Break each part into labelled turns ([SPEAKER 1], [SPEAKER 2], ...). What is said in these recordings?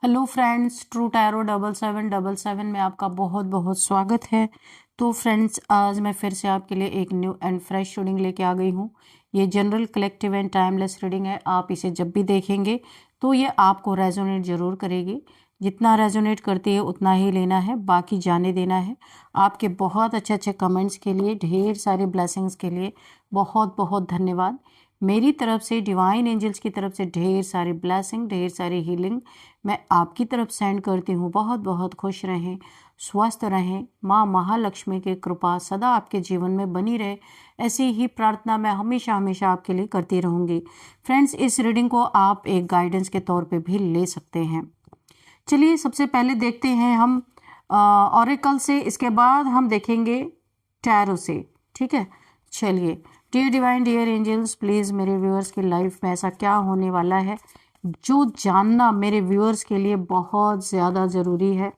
[SPEAKER 1] Hello friends, true tarot 7777 में आपका बहुत बहुत स्वागत है। तो फ्रेंड्स, आज मैं फिर से आपके लिए एक न्यू एंड फ्रेश रीडिंग लेके आ गई हूँ। ये general, collective and timeless reading है। आप इसे जब भी देखेंगे तो ये आपको रेजोनेट ज़रूर करेगी। जितना रेजोनेट करती है उतना ही लेना है, बाकी जाने देना है। आपके बहुत अच्छे अच्छे कमेंट्स के लिए, ढेर सारे ब्लेसिंग्स के लिए बहुत बहुत धन्यवाद। मेरी तरफ से, डिवाइन एंजल्स की तरफ से ढेर सारी ब्लेसिंग, ढेर सारी हीलिंग मैं आपकी तरफ सेंड करती हूँ। बहुत बहुत खुश रहें, स्वस्थ रहें, माँ महालक्ष्मी की कृपा सदा आपके जीवन में बनी रहे, ऐसी ही प्रार्थना मैं हमेशा हमेशा आपके लिए करती रहूँगी। फ्रेंड्स, इस रीडिंग को आप एक गाइडेंस के तौर पे भी ले सकते हैं। चलिए, सबसे पहले देखते हैं हम ऑरेकल से, इसके बाद हम देखेंगे टैरो से। ठीक है, चलिए। Dear divine, dear angels, please मेरे व्यूअर्स की लाइफ में ऐसा क्या होने वाला है जो जानना मेरे व्यूअर्स के लिए बहुत ज़्यादा ज़रूरी है।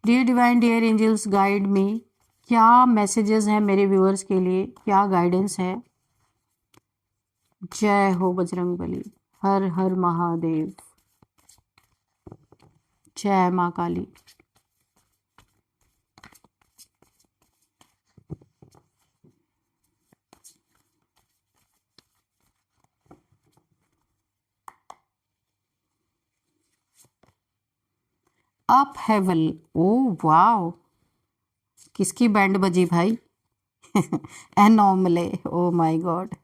[SPEAKER 1] Dear divine, dear angels, guide me. क्या मैसेजेस हैं मेरे व्यूअर्स के लिए, क्या गाइडेंस है। जय हो बजरंगबली, हर हर महादेव, जय माँ काली। अप हेवल, ओ वाओ, किसकी बैंड बजी भाई? एनोमले, ओ माय गॉड।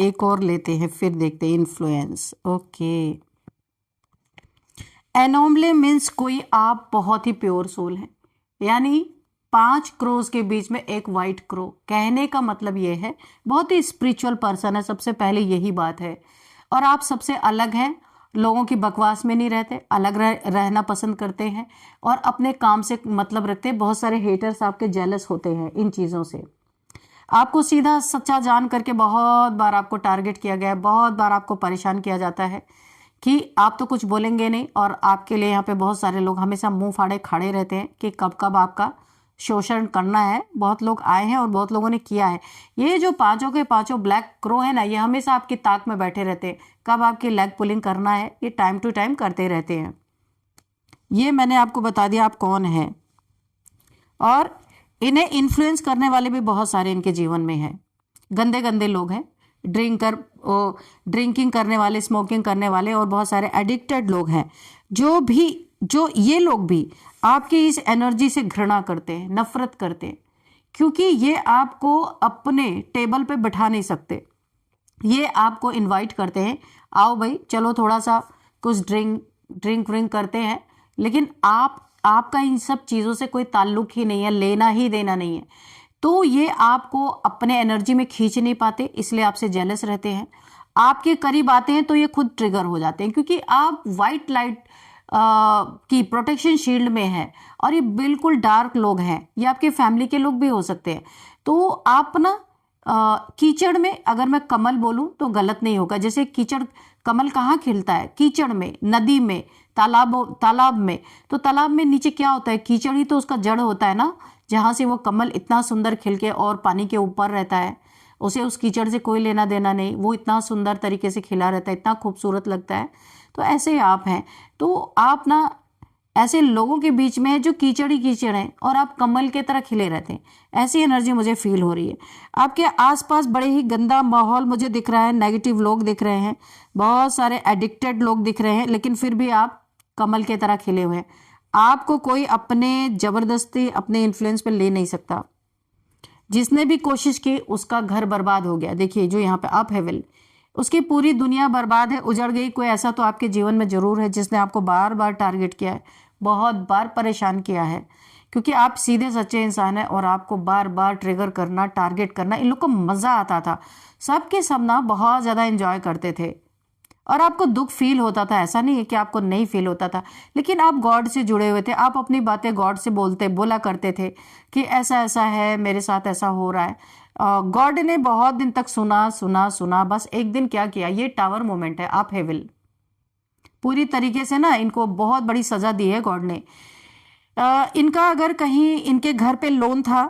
[SPEAKER 1] एक और लेते हैं, फिर देखते हैं इन्फ्लुएंस। ओके, एनोमले मीन्स कोई आप बहुत ही प्योर सोल है, यानी 5 क्रोज के बीच में एक वाइट क्रो। कहने का मतलब ये है बहुत ही स्पिरिचुअल पर्सन है, सबसे पहले यही बात है। और आप सबसे अलग हैं, लोगों की बकवास में नहीं रहते, अलग रहना पसंद करते हैं और अपने काम से मतलब रखते हैं। बहुत सारे हेटर्स आपके जेलस होते हैं इन चीज़ों से। आपको सीधा सच्चा जान करके बहुत बार आपको टारगेट किया गया है, बहुत बार आपको परेशान किया जाता है कि आप तो कुछ बोलेंगे नहीं, और आपके लिए यहाँ पे बहुत सारे लोग हमेशा मुंह फाड़े खड़े रहते हैं कि कब कब आपका शोषण करना है। बहुत लोग आए हैं और बहुत लोगों ने किया है। ये जो पांचों के पांचों ब्लैक क्रो है ना, ये हमेशा आपकी ताक में बैठे रहते हैं, कब आपकी लेग पुलिंग करना है ये टाइम टू टाइम करते रहते हैं। ये मैंने आपको बता दिया आप कौन हैं। और इन्हें इन्फ्लुएंस करने वाले भी बहुत सारे इनके जीवन में हैं। गंदे गंदे लोग हैं, ड्रिंकिंग करने वाले, स्मोकिंग करने वाले, और बहुत सारे एडिक्टेड लोग हैं। जो ये लोग भी आपकी इस एनर्जी से घृणा करते हैं, नफरत करते हैं, क्योंकि ये आपको अपने टेबल पे बैठा नहीं सकते। ये आपको इनवाइट करते हैं, आओ भाई चलो थोड़ा सा कुछ ड्रिंक करते हैं, लेकिन आपका इन सब चीज़ों से कोई ताल्लुक ही नहीं है, लेना ही देना नहीं है। तो ये आपको अपने एनर्जी में खींच नहीं पाते, इसलिए आपसे जेलस रहते हैं। आपके करीब आते हैं तो ये खुद ट्रिगर हो जाते हैं, क्योंकि आप वाइट लाइट की प्रोटेक्शन शील्ड में है, और ये बिल्कुल डार्क लोग हैं। ये आपके फैमिली के लोग भी हो सकते हैं। तो आप ना कीचड़ में, अगर मैं कमल बोलूं तो गलत नहीं होगा। जैसे कीचड़, कमल कहाँ खिलता है? कीचड़ में, नदी में, तालाब में। तो तालाब में नीचे क्या होता है? कीचड़ ही तो उसका जड़ होता है ना, जहां से वो कमल इतना सुंदर खिल के और पानी के ऊपर रहता है। उसे उस कीचड़ से कोई लेना देना नहीं, वो इतना सुंदर तरीके से खिला रहता है, इतना खूबसूरत लगता है। तो ऐसे ही आप हैं। तो आप ना ऐसे लोगों के बीच में है जो कीचड़ ही कीचड़ हैं, और आप कमल के तरह खिले रहते हैं। ऐसी एनर्जी मुझे फील हो रही है। आपके आसपास बड़े ही गंदा माहौल मुझे दिख रहा है, नेगेटिव लोग दिख रहे हैं, बहुत सारे एडिक्टेड लोग दिख रहे हैं, लेकिन फिर भी आप कमल के तरह खिले हुए हैं। आपको कोई अपने जबरदस्ती अपने इन्फ्लुएंस पे ले नहीं सकता। जिसने भी कोशिश की उसका घर बर्बाद हो गया। देखिए, जो यहाँ पे अप हेवल, उसकी पूरी दुनिया बर्बाद है, उजड़ गई। कोई ऐसा तो आपके जीवन में जरूर है जिसने आपको बार बार टारगेट किया है, बहुत बार परेशान किया है, क्योंकि आप सीधे सच्चे इंसान हैं और आपको बार बार ट्रिगर करना, टारगेट करना, इन लोग को मजा आता था। सबके सब ना बहुत ज्यादा एंजॉय करते थे, और आपको दुख फील होता था। ऐसा नहीं है कि आपको नहीं फील होता था, लेकिन आप गॉड से जुड़े हुए थे। आप अपनी बातें गॉड से बोला करते थे कि ऐसा ऐसा है, मेरे साथ ऐसा हो रहा है। गॉड ने बहुत दिन तक सुना सुना सुना। बस एक दिन क्या किया, ये टावर मोमेंट है, आप हेविल पूरी तरीके से ना इनको बहुत बड़ी सजा दी है गॉड ने। इनका अगर कहीं इनके घर पे लोन था,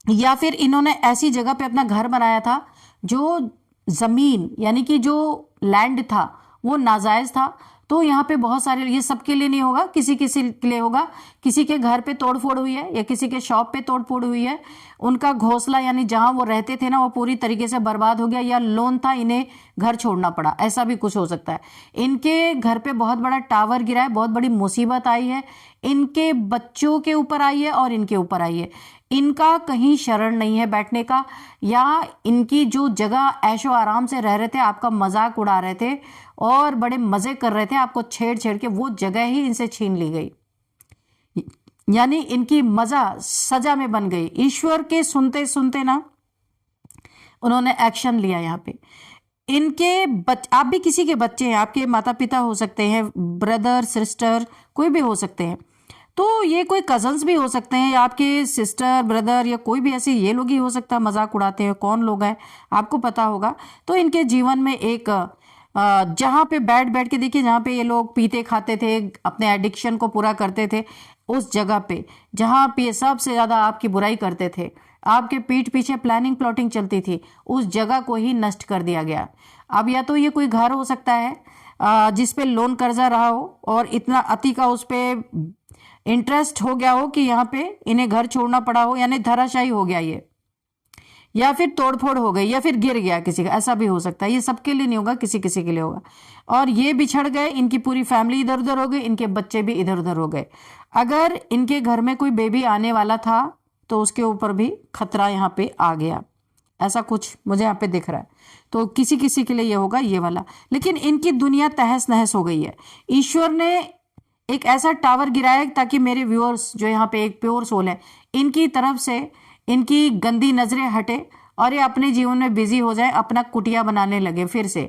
[SPEAKER 1] या फिर इन्होंने ऐसी जगह पे अपना घर बनाया था जो जमीन यानी कि जो लैंड था वो नाजायज था। तो यहाँ पे बहुत सारे, ये सबके लिए नहीं होगा, किसी किसी के लिए होगा। किसी के घर पे तोड़फोड़ हुई है या किसी के शॉप पे तोड़फोड़ हुई है, उनका घोंसला यानी जहां वो रहते थे ना वो पूरी तरीके से बर्बाद हो गया, या लोन था इन्हें घर छोड़ना पड़ा, ऐसा भी कुछ हो सकता है। इनके घर पे बहुत बड़ा टावर गिरा है, बहुत बड़ी मुसीबत आई है, इनके बच्चों के ऊपर आई है और इनके ऊपर आई है। इनका कहीं शरण नहीं है बैठने का, या इनकी जो जगह ऐशो आराम से रह रहे थे, आपका मजाक उड़ा रहे थे और बड़े मजे कर रहे थे आपको छेड़ छेड़ के, वो जगह ही इनसे छीन ली गई, यानी इनकी मजा सजा में बन गई। ईश्वर के सुनते सुनते ना उन्होंने एक्शन लिया। यहाँ पे आप भी किसी के बच्चे हैं, आपके माता पिता हो सकते हैं, ब्रदर सिस्टर कोई भी हो सकते हैं, तो ये कोई कजन्स भी हो सकते हैं, या आपके सिस्टर ब्रदर या कोई भी ऐसे ये लोग ही हो सकता है मजाक उड़ाते हैं। कौन लोग हैं आपको पता होगा। तो इनके जीवन में एक जहाँ पे बैठ बैठ के देखिए, जहाँ पे ये लोग पीते खाते थे, अपने एडिक्शन को पूरा करते थे, उस जगह पे जहाँ पे ये सबसे ज्यादा आपकी बुराई करते थे, आपके पीठ पीछे प्लानिंग प्लॉटिंग चलती थी, उस जगह को ही नष्ट कर दिया गया। अब या तो ये कोई घर हो सकता है जिस पे लोन कर्जा रहा हो और इतना अति का उस पे इंटरेस्ट हो गया हो कि यहाँ पे इन्हें घर छोड़ना पड़ा हो, यानी धराशायी हो गया ये, या फिर तोड़फोड़ हो गई, या फिर गिर गया किसी का, ऐसा भी हो सकता है। ये सबके लिए नहीं होगा, किसी किसी के लिए होगा। और ये बिछड़ गए, इनकी पूरी फैमिली इधर उधर हो गई, इनके बच्चे भी इधर उधर हो गए। अगर इनके घर में कोई बेबी आने वाला था तो उसके ऊपर भी खतरा यहाँ पे आ गया, ऐसा कुछ मुझे यहाँ पे दिख रहा है। तो किसी किसी के लिए ये होगा ये वाला, लेकिन इनकी दुनिया तहस नहस हो गई है। ईश्वर ने एक ऐसा टावर गिराया है ताकि मेरे व्यूअर्स जो यहाँ पे एक प्योर सोल है, इनकी तरफ से इनकी गंदी नजरें हटे और ये अपने जीवन में बिजी हो जाए, अपना कुटिया बनाने लगे फिर से,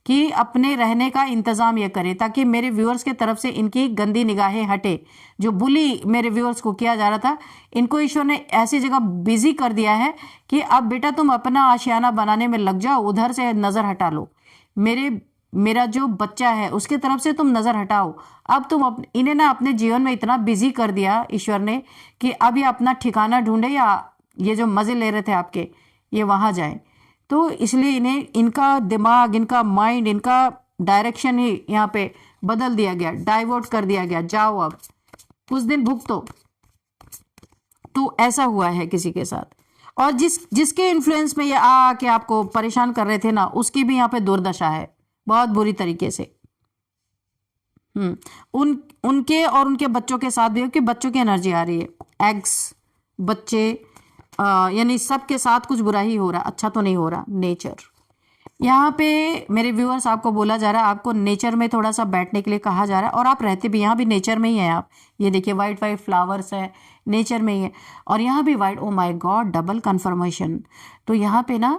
[SPEAKER 1] कि अपने रहने का इंतजाम ये करे, ताकि मेरे व्यूअर्स के तरफ से इनकी गंदी निगाहें हटे। जो बुली मेरे व्यूअर्स को किया जा रहा था, इनको ईश्वर ने ऐसी जगह बिजी कर दिया है कि अब बेटा तुम अपना आशियाना बनाने में लग जाओ, उधर से नजर हटा लो, मेरा जो बच्चा है उसके तरफ से तुम नजर हटाओ। अब तुम इन्हें ना अपने जीवन में इतना बिजी कर दिया ईश्वर ने कि अब ये अपना ठिकाना ढूंढे, या ये जो मजे ले रहे थे आपके ये वहां जाए। तो इसलिए इन्हें, इनका दिमाग, इनका माइंड, इनका डायरेक्शन ही यहाँ पे बदल दिया गया, डाइवर्ट कर दिया गया। जाओ अब कुछ दिन भुगतो। तो ऐसा हुआ है किसी के साथ, और जिसके इन्फ्लुएंस में ये आके आपको परेशान कर रहे थे ना, उसकी भी यहाँ पे दुर्दशा है बहुत बुरी तरीके से। उनके और उनके बच्चों के साथ भी, क्योंकि बच्चों की एनर्जी आ रही है, एग्स बच्चे, यानी सबके साथ कुछ बुरा ही हो रहा, अच्छा तो नहीं हो रहा। नेचर, यहाँ पे मेरे व्यूअर्स आपको बोला जा रहा है, आपको नेचर में थोड़ा सा बैठने के लिए कहा जा रहा है, और आप रहते भी यहाँ भी नेचर में ही है। आप ये देखिए वाइट वाइट फ्लावर्स है, नेचर में ही है, और यहाँ भी white, oh my god, double confirmation. तो यहाँ पे ना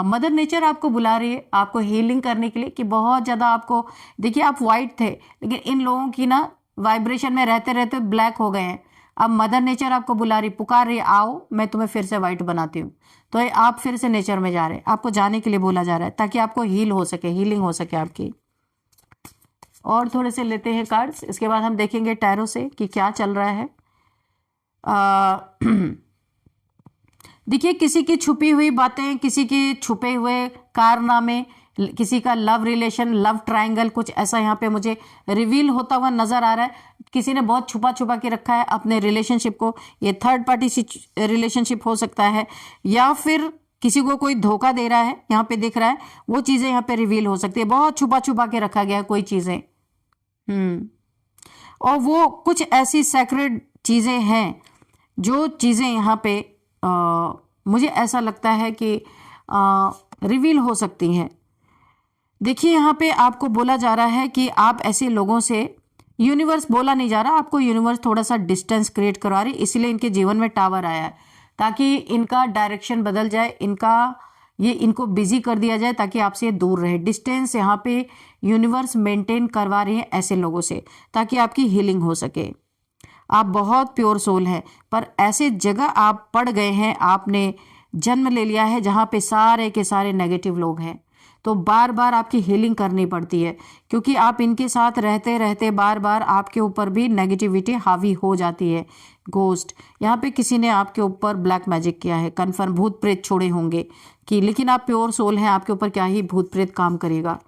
[SPEAKER 1] मदर नेचर आपको बुला रही है आपको हीलिंग करने के लिए, कि बहुत ज़्यादा आपको, देखिए आप वाइट थे लेकिन इन लोगों की ना वाइब्रेशन में रहते रहते ब्लैक हो गए हैं। अब मदर नेचर आपको बुला रही, पुकार रही, आओ मैं तुम्हें फिर से वाइट बनाती हूँ। तो ये आप फिर से नेचर में जा रहे हैं, आपको जाने के लिए बोला जा रहा है, ताकि आपको हील हो सके, हीलिंग हो सके आपकी। और थोड़े से लेते हैं कार्ड्स, इसके बाद हम देखेंगे टैरो से कि क्या चल रहा है। देखिए किसी की छुपी हुई बातें, किसी के छुपे हुए कारनामे, किसी का लव रिलेशन, लव ट्रायंगल, कुछ ऐसा यहाँ पे मुझे रिवील होता हुआ नजर आ रहा है। किसी ने बहुत छुपा छुपा के रखा है अपने रिलेशनशिप को, ये थर्ड पार्टी रिलेशनशिप हो सकता है, या फिर किसी को कोई धोखा दे रहा है, यहाँ पे दिख रहा है, वो चीजें यहाँ पे रिवील हो सकती है। बहुत छुपा छुपा के रखा गया है कोई चीजें, और वो कुछ ऐसी सैक्रेड चीजें हैं, जो चीजें यहाँ पे मुझे ऐसा लगता है कि रिवील हो सकती हैं। देखिए यहाँ पे आपको बोला जा रहा है कि आप ऐसे लोगों से, यूनिवर्स बोला नहीं जा रहा, आपको यूनिवर्स थोड़ा सा डिस्टेंस क्रिएट करवा रही, इसलिए इनके जीवन में टावर आया है, ताकि इनका डायरेक्शन बदल जाए, इनको बिजी कर दिया जाए, ताकि आपसे ये दूर रहे। डिस्टेंस यहाँ पे यूनिवर्स मेंटेन करवा रही है ऐसे लोगों से, ताकि आपकी हीलिंग हो सके। आप बहुत प्योर सोल है, पर ऐसे जगह आप पड़ गए हैं, आपने जन्म ले लिया है जहाँ पे सारे के सारे नेगेटिव लोग हैं। तो बार बार आपकी हीलिंग करनी पड़ती है, क्योंकि आप इनके साथ रहते रहते बार बार आपके ऊपर भी नेगेटिविटी हावी हो जाती है। गोस्ट, यहाँ पे किसी ने आपके ऊपर ब्लैक मैजिक किया है, कन्फर्म भूत प्रेत छोड़े होंगे कि, लेकिन आप प्योर सोल हैं, आपके ऊपर क्या ही भूत प्रेत काम करेगा।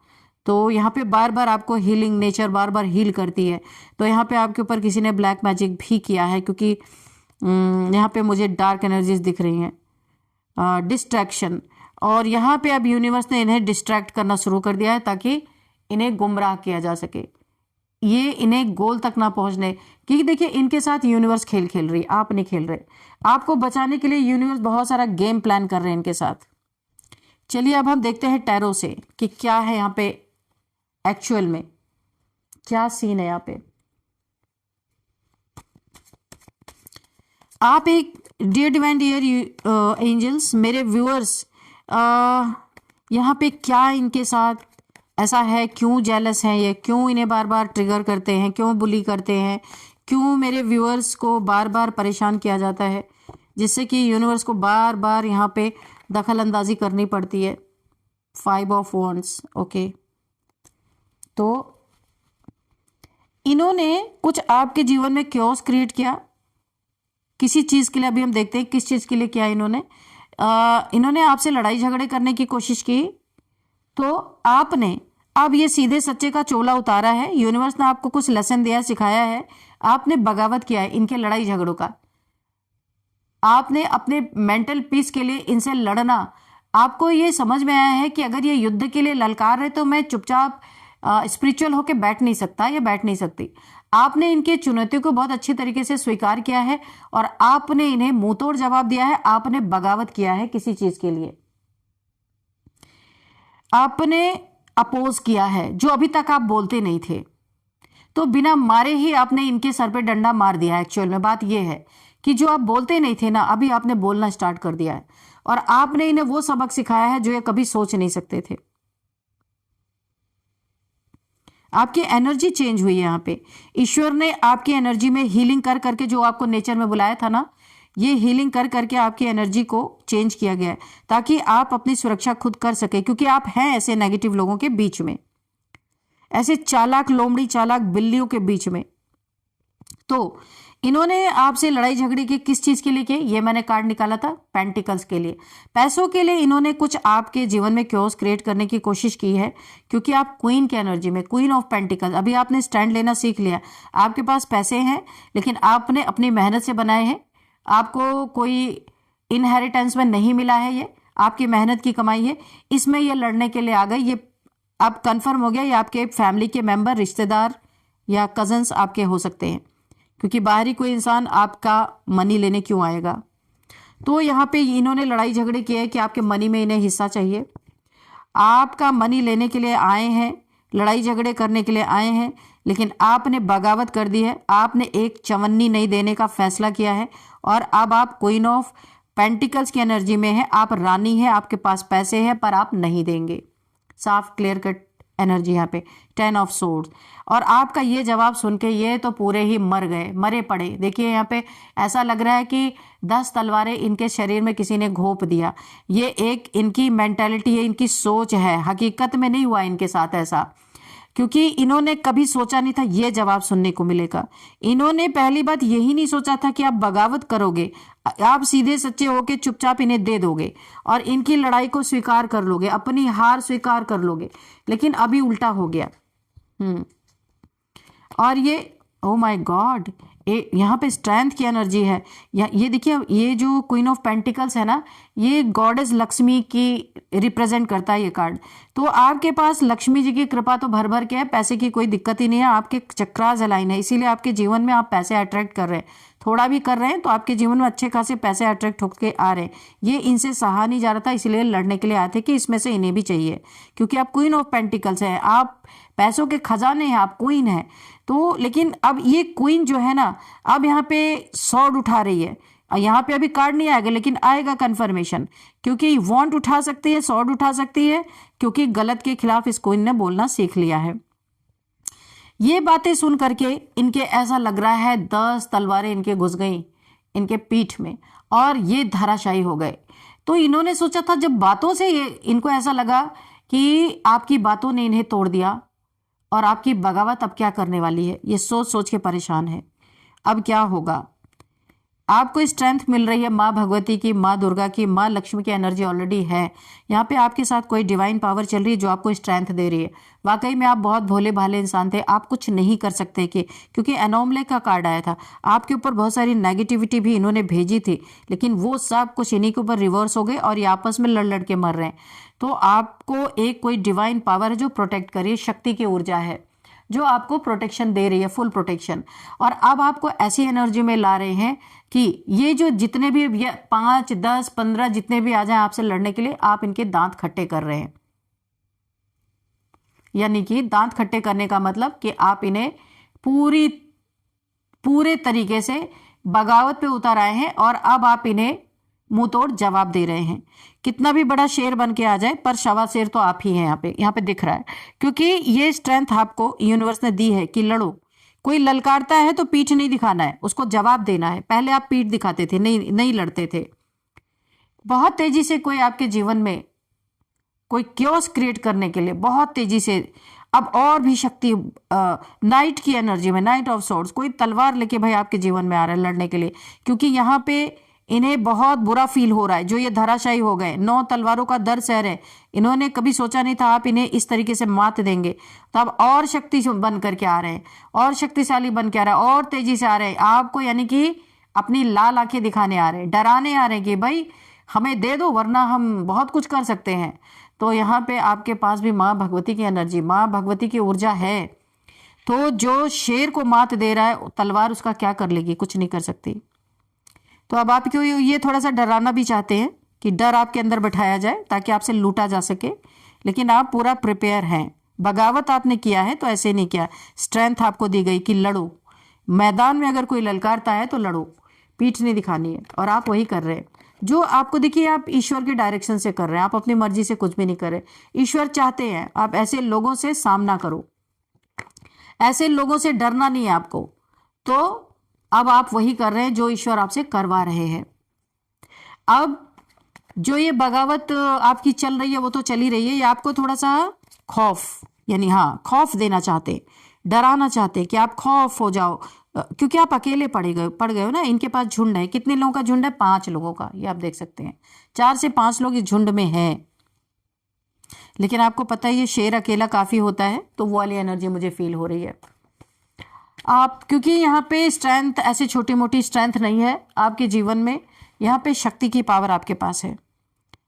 [SPEAKER 1] तो यहाँ पे बार बार आपको हीलिंग, नेचर बार बार हील करती है। तो यहाँ पे आपके ऊपर किसी ने ब्लैक मैजिक भी किया है, क्योंकि यहाँ पे मुझे डार्क एनर्जीज दिख रही हैं, डिस्ट्रैक्शन। और यहाँ पे अब यूनिवर्स ने इन्हें डिस्ट्रैक्ट करना शुरू कर दिया है ताकि इन्हें गुमराह किया जा सके, ये इन्हें गोल तक ना पहुंचने। क्योंकि देखिए इनके साथ यूनिवर्स खेल खेल रही, आप नहीं खेल रहे। आपको बचाने के लिए यूनिवर्स बहुत सारा गेम प्लान कर रहे हैं इनके साथ। चलिए अब हम देखते हैं टैरो से कि क्या है यहाँ पे एक्चुअल में, क्या सीन है यहाँ पे। आप एक डियर डिवाइन डियर एंजल्स, मेरे व्यूअर्स, यहाँ पे क्या इनके साथ ऐसा है, क्यों जेलस हैं ये, क्यों इन्हें बार बार ट्रिगर करते हैं, क्यों बुली करते हैं, क्यों मेरे व्यूअर्स को बार बार परेशान किया जाता है, जिससे कि यूनिवर्स को बार बार यहाँ पे दखल अंदाजी करनी पड़ती है। 5 ऑफ वॉन्ड्स, ओके। तो इन्होंने कुछ आपके जीवन में क्योस क्रिएट किया किसी चीज के लिए। अभी हम देखते हैं किस चीज के लिए किया इन्होंने आपसे लड़ाई झगड़े करने की कोशिश की, तो आपने अब ये सीधे सच्चे का चोला उतारा है। यूनिवर्स ने आपको कुछ लेसन दिया, सिखाया है, आपने बगावत किया है इनके लड़ाई झगड़ों का। आपने अपने मेंटल पीस के लिए इनसे लड़ना, आपको ये समझ में आया है कि अगर ये युद्ध के लिए ललकार रहे तो मैं चुपचाप स्पिरिचुअल होके बैठ नहीं सकता या बैठ नहीं सकती। आपने इनके चुनौतियों को बहुत अच्छी तरीके से स्वीकार किया है और आपने इन्हें मुंहतोड़ जवाब दिया है। आपने बगावत किया है किसी चीज के लिए, आपने अपोज किया है जो अभी तक आप बोलते नहीं थे। तो बिना मारे ही आपने इनके सर पे डंडा मार दिया है। एक्चुअल में बात यह है कि जो आप बोलते नहीं थे ना, अभी आपने बोलना स्टार्ट कर दिया है और आपने इन्हें वो सबक सिखाया है जो ये कभी सोच नहीं सकते थे। आपकी एनर्जी चेंज हुई है यहाँ पे। ईश्वर ने आपकी एनर्जी में हीलिंग कर करके, जो आपको नेचर में बुलाया था ना, ये हीलिंग कर करके आपकी एनर्जी को चेंज किया गया है ताकि आप अपनी सुरक्षा खुद कर सके, क्योंकि आप हैं ऐसे नेगेटिव लोगों के बीच में, ऐसे चालाक लोमड़ी चालाक बिल्लियों के बीच में। तो इन्होंने आपसे लड़ाई झगड़े की किस चीज के लिए की, ये मैंने कार्ड निकाला था, पेंटिकल्स के लिए, पैसों के लिए। इन्होंने कुछ आपके जीवन में क्योस क्रिएट करने की कोशिश की है, क्योंकि आप क्वीन की एनर्जी में, क्वीन ऑफ पेंटिकल्स, अभी आपने स्टैंड लेना सीख लिया। आपके पास पैसे हैं लेकिन आपने अपनी मेहनत से बनाए हैं, आपको कोई इनहेरिटेंस में नहीं मिला है, ये आपकी मेहनत की कमाई है। इसमें ये लड़ने के लिए आ गए। ये अब कंफर्म हो गया, ये आपके फैमिली के मेंबर, रिश्तेदार या कजन्स आपके हो सकते हैं, क्योंकि बाहरी कोई इंसान आपका मनी लेने क्यों आएगा। तो यहाँ पे इन्होंने लड़ाई झगड़े किए कि आपके मनी में इन्हें हिस्सा चाहिए, आपका मनी लेने के लिए आए हैं, लड़ाई झगड़े करने के लिए आए हैं, लेकिन आपने बगावत कर दी है। आपने एक चवन्नी नहीं देने का फैसला किया है और अब आप क्वीन ऑफ पेंटिकल्स की एनर्जी में है। आप रानी है, आपके पास पैसे हैं, पर आप नहीं देंगे। साफ क्लियर कट एनर्जी यहाँ पे, 10 ऑफ सोर्ड्स। और आपका ये जवाब सुन के ये तो पूरे ही मर गए, मरे पड़े। देखिए यहाँ पे ऐसा लग रहा है कि 10 तलवारें इनके शरीर में किसी ने घोंप दिया। ये एक इनकी मेंटालिटी है, इनकी सोच है, हकीकत में नहीं हुआ इनके साथ ऐसा, क्योंकि इन्होंने कभी सोचा नहीं था ये जवाब सुनने को मिलेगा। इन्होंने पहली बात यही नहीं सोचा था कि आप बगावत करोगे, आप सीधे सच्चे होके चुपचाप इन्हें दे दोगे और इनकी लड़ाई को स्वीकार कर लोगे, अपनी हार स्वीकार कर लोगे, लेकिन अभी उल्टा हो गया। और ये ओ माय गॉड, यहाँ पे स्ट्रेंथ की एनर्जी है। ये देखिए, ये जो क्वीन ऑफ पेंटिकल्स है ना, ये गॉडेस लक्ष्मी की रिप्रेजेंट करता है ये कार्ड। तो आपके पास लक्ष्मी जी की कृपा तो भर भर के है, पैसे की कोई दिक्कत ही नहीं है, आपके चक्रास अलाइन है, इसीलिए आपके जीवन में आप पैसे अट्रैक्ट कर रहे हैं। थोड़ा भी कर रहे हैं तो आपके जीवन में अच्छे खासे पैसे अट्रैक्ट होकर आ रहे हैं। ये इनसे सहा नहीं जा रहा था, इसलिए लड़ने के लिए आए थे कि इसमें से इन्हें भी चाहिए, क्योंकि आप क्वीन ऑफ पेंटिकल्स है, आप पैसों के खजाने हैं, आप क्वीन है। तो लेकिन अब ये क्वीन जो है ना, अब यहाँ पे स्वॉर्ड उठा रही है। यहाँ पे अभी कार्ड नहीं आएगा लेकिन आएगा कंफर्मेशन, क्योंकि वॉन्ट उठा सकती है, स्वॉर्ड उठा सकती है, क्योंकि गलत के खिलाफ इस क्वीन ने बोलना सीख लिया है। ये बातें सुन करके इनके ऐसा लग रहा है 10 तलवारें इनके घुस गई इनके पीठ में और ये धराशायी हो गए। तो इन्होंने सोचा था, जब बातों से ये इनको ऐसा लगा कि आपकी बातों ने इन्हें तोड़ दिया और आपकी बगावत अब क्या करने वाली है, ये सोच सोच के परेशान है। अब क्या होगा? आपको स्ट्रेंथ मिल रही है माँ भगवती की, माँ दुर्गा की, माँ लक्ष्मी की एनर्जी ऑलरेडी है। यहाँ पे आपके साथ कोई डिवाइन पावर चल रही है जो आपको स्ट्रेंथ दे रही है। वाकई में आप बहुत भोले भाले इंसान थे, आप कुछ नहीं कर सकते कि क्योंकि एनोमले का कार्ड आया था, आपके ऊपर बहुत सारी नेगेटिविटी भी इन्होंने भेजी थी, लेकिन वो सब कुछ इन्हीं के ऊपर रिवर्स हो गए और ये आपस में लड़ लड़ के मर रहे हैं। तो आपको एक कोई डिवाइन पावर है जो प्रोटेक्ट करिए, शक्ति की ऊर्जा है जो आपको प्रोटेक्शन दे रही है, फुल प्रोटेक्शन। और अब आपको ऐसी एनर्जी में ला रहे हैं कि ये जो जितने भी 5, 10, 15 जितने भी आ जाए आपसे लड़ने के लिए, आप इनके दांत खट्टे कर रहे हैं। यानी कि दांत खट्टे करने का मतलब कि आप इन्हें पूरे तरीके से बगावत पे उतर आए हैं और अब आप इन्हें मुंह तोड़ जवाब दे रहे हैं। कितना भी बड़ा शेर बन के आ जाए, पर शवा शेर तो आप ही हैं। यहाँ पे दिख रहा है, क्योंकि ये स्ट्रेंथ आपको यूनिवर्स ने दी है कि लड़ो। कोई ललकारता है तो पीठ नहीं दिखाना है, उसको जवाब देना है। पहले आप पीठ दिखाते थे, नहीं लड़ते थे। बहुत तेजी से कोई आपके जीवन में कोई क्योस क्रिएट करने के लिए बहुत तेजी से अब और भी शक्ति, नाइट की एनर्जी में, नाइट ऑफ सॉर्ड्स, कोई तलवार लेके भाई आपके जीवन में आ रहा है लड़ने के लिए, क्योंकि यहाँ पे इन्हें बहुत बुरा फील हो रहा है। जो ये धराशायी हो गए, 9 तलवारों का दर सह रहे, इन्होंने कभी सोचा नहीं था आप इन्हें इस तरीके से मात देंगे। तो अब और शक्ति बन करके आ रहे हैं, और शक्तिशाली बन के आ रहा है, और तेजी से आ रहे हैं आपको, यानी कि अपनी लाल आंखें दिखाने आ रहे हैं, डराने आ रहे हैं कि भाई हमें दे दो वरना हम बहुत कुछ कर सकते हैं। तो यहाँ पे आपके पास भी माँ भगवती की एनर्जी, माँ भगवती की ऊर्जा है। तो जो शेर को मात दे रहा है, तलवार उसका क्या कर लेगी? कुछ नहीं कर सकती। तो अब आपको ये थोड़ा सा डराना भी चाहते हैं कि डर आपके अंदर बैठाया जाए ताकि आपसे लूटा जा सके, लेकिन आप पूरा प्रिपेयर हैं। बगावत आपने किया है तो ऐसे नहीं किया, स्ट्रेंथ आपको दी गई कि लड़ो। मैदान में अगर कोई ललकारता है तो लड़ो, पीठ नहीं दिखानी है। और आप वही कर रहे हैं जो आपको, देखिए आप ईश्वर के डायरेक्शन से कर रहे हैं, आप अपनी मर्जी से कुछ भी नहीं कर रहे। ईश्वर चाहते हैं आप ऐसे लोगों से सामना करो, ऐसे लोगों से डरना नहीं है आपको। तो अब आप वही कर रहे हैं जो ईश्वर आपसे करवा रहे हैं। अब जो ये बगावत आपकी चल रही है वो तो चली रही है, ये आपको थोड़ा सा खौफ, यानी खौफ देना चाहते, डराना चाहते कि आप खौफ हो जाओ, क्योंकि आप अकेले पड़ गए हो ना। इनके पास झुंड है, कितने लोगों का झुंड है? 5 लोगों का, ये आप देख सकते हैं। 4 से 5 लोग इस झुंड में हैं, लेकिन आपको पता है ये शेर अकेला काफी होता है। तो वो वाली एनर्जी मुझे फील हो रही है आप, क्योंकि यहाँ पे स्ट्रेंथ ऐसी छोटी मोटी स्ट्रेंथ नहीं है आपके जीवन में, यहाँ पे शक्ति की पावर आपके पास है,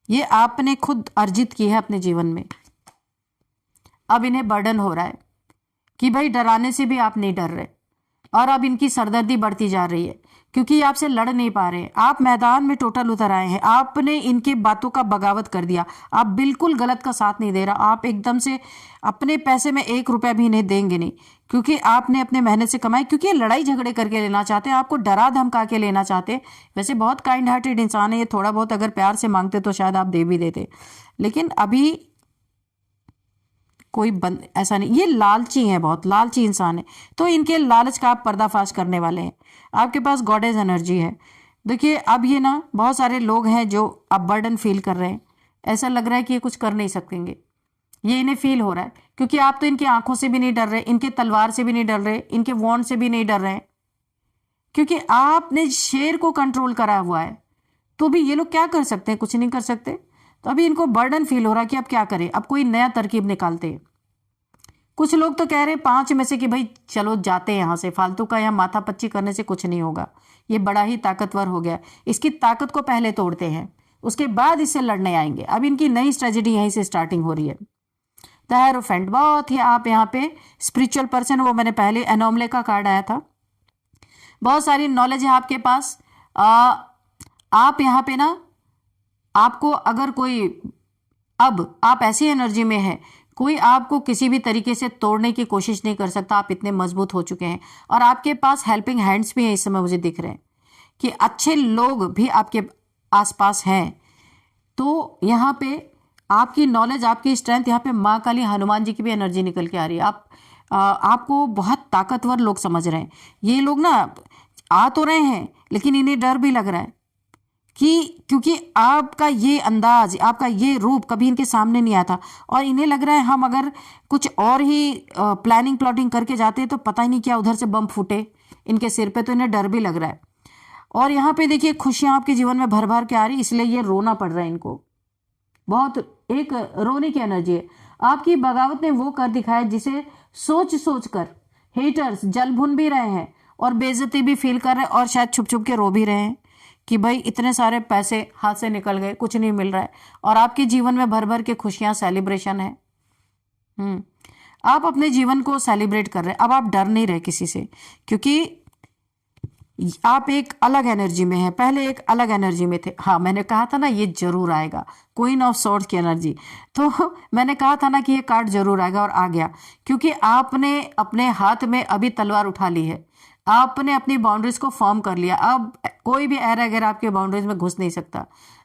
[SPEAKER 1] ये आपने खुद अर्जित की है अपने जीवन में। अब इन्हें बर्डन हो रहा है कि भाई डराने से भी आप नहीं डर रहे, और अब इनकी सरदर्दी बढ़ती जा रही है क्योंकि ये आपसे लड़ नहीं पा रहे। आप मैदान में टोटल उतर आए हैं, आपने इनकी बातों का बगावत कर दिया, आप बिल्कुल गलत का साथ नहीं दे रहा। आप एकदम से अपने पैसे में 1 रुपया भी इन्हें देंगे नहीं, क्योंकि आपने अपने मेहनत से कमाई, क्योंकि ये लड़ाई झगड़े करके लेना चाहते हैं, आपको डरा धमका के लेना चाहते हैं। वैसे बहुत काइंड हार्टेड इंसान है ये, थोड़ा बहुत अगर प्यार से मांगते तो शायद आप दे भी देते, लेकिन अभी कोई ऐसा नहीं। ये लालची है, बहुत लालची इंसान है, तो इनके लालच का आप पर्दाफाश करने वाले हैं। आपके पास गॉडेस एनर्जी है। देखिए अब ये ना बहुत सारे लोग हैं जो अब बर्डन फील कर रहे हैं, ऐसा लग रहा है कि ये कुछ कर नहीं सकेंगे, ये इन्हें फील हो रहा है, क्योंकि आप तो इनकी आंखों से भी नहीं डर रहे, इनके तलवार से भी नहीं डर रहे, इनके वॉन्ड से भी नहीं डर रहे, क्योंकि आपने शेर को कंट्रोल करा हुआ है। तो भी ये लोग क्या कर सकते हैं? कुछ नहीं कर सकते। तो अभी इनको बर्डन फील हो रहा है कि अब क्या करें, अब कोई नया तरकीब निकालते हैं। कुछ लोग तो कह रहे हैं 5 में से कि भाई चलो जाते हैं यहाँ से, फालतू का यहाँ माथा पच्ची करने से कुछ नहीं होगा, ये बड़ा ही ताकतवर हो गया, इसकी ताकत को पहले तोड़ते हैं, उसके बाद इससे लड़ने आएंगे। अब इनकी नई स्ट्रेटेजी यहीं से स्टार्टिंग हो रही है। द हेरोफेंट, बहुत ही आप यहाँ पे स्पिरिचुअल पर्सन, वो मैंने पहले एनोमले का कार्ड आया था, बहुत सारी नॉलेज है आपके पास। आप यहाँ पे ना, आपको अगर कोई, अब आप ऐसी एनर्जी में है, कोई आपको किसी भी तरीके से तोड़ने की कोशिश नहीं कर सकता, आप इतने मजबूत हो चुके हैं। और आपके पास हेल्पिंग हैंड्स भी हैं इस समय, मुझे दिख रहे हैं कि अच्छे लोग भी आपके आसपास हैं। तो यहाँ पे आपकी नॉलेज, आपकी स्ट्रेंथ, यहाँ पे माँ काली, हनुमान जी की भी एनर्जी निकल के आ रही है। आपको बहुत ताकतवर लोग समझ रहे हैं। ये लोग ना आ तो रहे हैं, लेकिन इन्हें डर भी लग रहा है कि क्योंकि आपका ये अंदाज, आपका ये रूप कभी इनके सामने नहीं आया था, और इन्हें लग रहा है हम अगर कुछ और ही प्लानिंग प्लॉटिंग करके जाते तो पता ही नहीं क्या उधर से बम फूटे इनके सिर पे, तो इन्हें डर भी लग रहा है। और यहाँ पे देखिए खुशियां आपके जीवन में भर भर के आ रही, इसलिए ये रोना पड़ रहा है इनको, बहुत एक रोने की एनर्जी है। आपकी बगावत ने वो कर दिखाया जिसे सोच सोच कर हेटर्स जल भुन भी रहे हैं और बेइज्जती भी फील कर रहे हैं, और शायद छुप छुप के रो भी रहे हैं कि भाई इतने सारे पैसे हाथ से निकल गए, कुछ नहीं मिल रहा है, और आपके जीवन में भर भर के खुशियां, सेलिब्रेशन है। आप अपने जीवन को सेलिब्रेट कर रहे हैं। अब आप डर नहीं रहे किसी से, क्योंकि आप एक अलग एनर्जी में हैं, पहले एक अलग एनर्जी में थे। हाँ, मैंने कहा था ना ये जरूर आएगा, क्वीन ऑफ सॉर्ड्स की एनर्जी। तो मैंने कहा था ना कि ये कार्ड जरूर आएगा, और आ गया, क्योंकि आपने अपने हाथ में अभी तलवार उठा ली है, आपने अपनी बाउंड्रीज को फॉर्म कर लिया। अब कोई भी एर अगर आपके बाउंड्रीज में घुस नहीं सकता।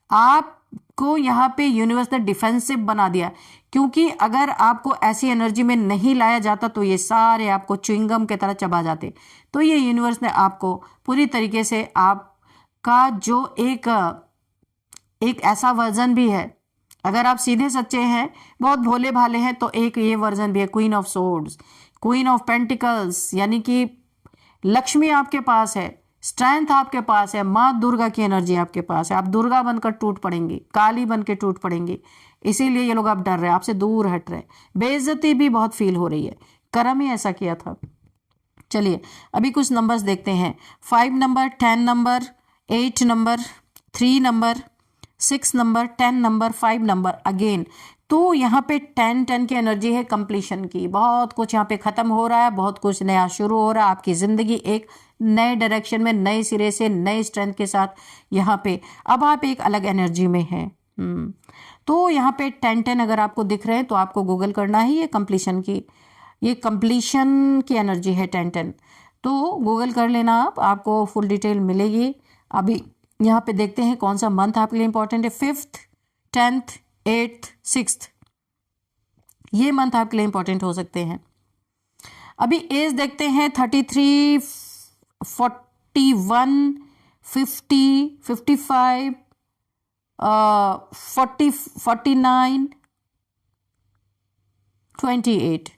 [SPEAKER 1] आपको यहाँ पे यूनिवर्स ने डिफेंसिव बना दिया, क्योंकि अगर आपको ऐसी एनर्जी में नहीं लाया जाता तो ये सारे आपको च्युइंगम की तरह चबा जाते। तो ये यूनिवर्स ने आपको पूरी तरीके से आपका जो एक ऐसा वर्जन भी है, अगर आप सीधे सच्चे हैं, बहुत भोले भाले हैं, तो एक ये वर्जन भी है, queen of swords, queen of pentacles, यानी कि लक्ष्मी आपके पास है, स्ट्रेंथ आपके पास है, माँ दुर्गा की एनर्जी आपके पास है। आप दुर्गा बनकर टूट पड़ेंगी, काली बन के टूट पड़ेंगी, इसीलिए ये लोग आप डर रहे हैं, आपसे दूर हट रहे हैं, बेइज्जती भी बहुत फील हो रही है, कर्म ही ऐसा किया था। चलिए अभी कुछ नंबर्स देखते हैं। 5 number, 10 number, 8 number, 3 number, 6 number, 10 number, 5 number again. तो यहाँ पे 10 की एनर्जी है कंप्लीशन की, बहुत कुछ यहाँ पे खत्म हो रहा है, बहुत कुछ नया शुरू हो रहा है, आपकी जिंदगी एक नए डायरेक्शन में, नए सिरे से, नए स्ट्रेंथ के साथ यहाँ पे अब आप एक अलग एनर्जी में हैं। तो यहाँ पे 10 अगर आपको दिख रहे हैं तो आपको गूगल करना ही है कंप्लीशन की, ये कंप्लीशन की एनर्जी है 10। तो गूगल कर लेना आप, आपको फुल डिटेल मिलेगी। अभी यहाँ पे देखते हैं कौन सा मंथ आपके लिए इंपॉर्टेंट है। 5th, 10th, 8th, 6th, ये मंथ आपके लिए इंपॉर्टेंट हो सकते हैं। अभी एज देखते हैं 33, 41, 50, 55, 40, 49, 28,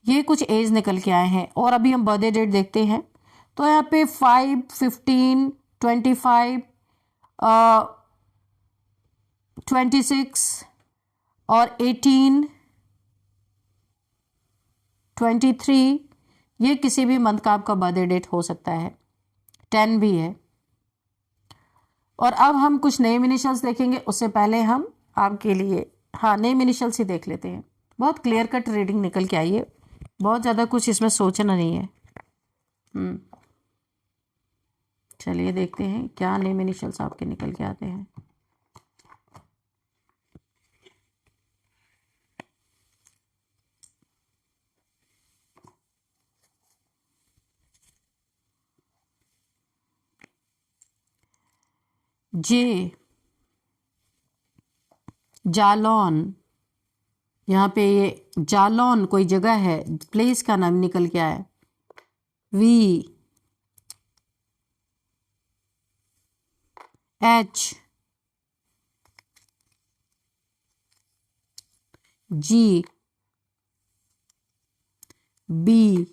[SPEAKER 1] ये कुछ एज निकल के आए हैं। और अभी हम बर्थडे डेट देखते हैं, तो यहाँ पे 5, 15, 25, 26 और 18, 23, ये किसी भी मंथ का आपका बर्थडे डेट हो सकता है। 10 भी है। और अब हम कुछ नेम इनिशियल्स देखेंगे, उससे पहले हम आपके लिए नेम इनिशियल्स ही देख लेते हैं। बहुत क्लियर कट रीडिंग निकल के आई है, बहुत ज़्यादा कुछ इसमें सोचना नहीं है। चलिए देखते हैं क्या नेम इनिशियल्स आपके निकल के आते हैं। जे, जालौन, यहाँ पे ये जालौन कोई जगह है, प्लेस का नाम निकल के आया है। V, H, G, B,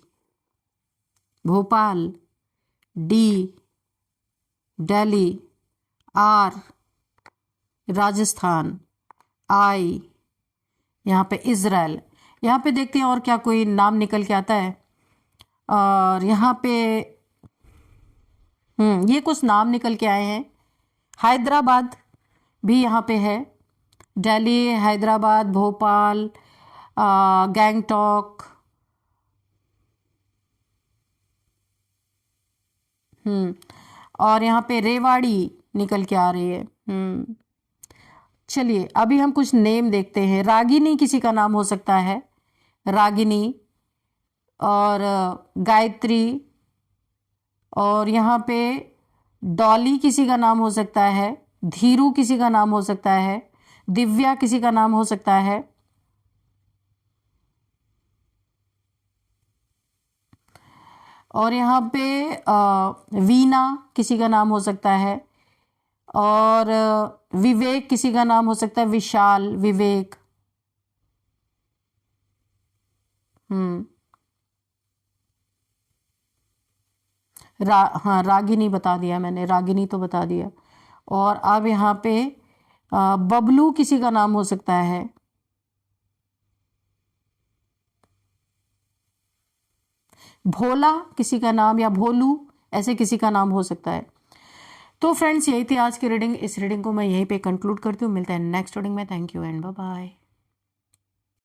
[SPEAKER 1] Bhopal, D, Delhi, R, Rajasthan, I, यहाँ पे इजराइल। यहाँ पे देखते हैं और क्या कोई नाम निकल के आता है। और यहाँ पे ये कुछ नाम निकल के आए हैं। हैदराबाद भी यहाँ पे है, दिल्ली, हैदराबाद, भोपाल, गैंगटॉक, और यहाँ पे रेवाड़ी निकल के आ रही है। चलिए अभी हम कुछ नेम देखते हैं। रागिनी किसी का नाम हो सकता है, रागिनी, और गायत्री, और यहाँ पे डॉली किसी का नाम हो सकता है, धीरू किसी का नाम हो सकता है, दिव्या किसी का नाम हो सकता है, और यहाँ पे वीना किसी का नाम हो सकता है, और विवेक किसी का नाम हो सकता है, विशाल, विवेक। हाँ, रागिनी बता दिया मैंने, रागिनी तो बता दिया। और अब यहाँ पे बबलू किसी का नाम हो सकता है, भोला किसी का नाम, या भोलू, ऐसे किसी का नाम हो सकता है। तो फ्रेंड्स, यही थी आज की रीडिंग। इस रीडिंग को मैं यहीं पे कंक्लूड करती हूँ। मिलते हैं नेक्स्ट रीडिंग में। Thank you and bye bye.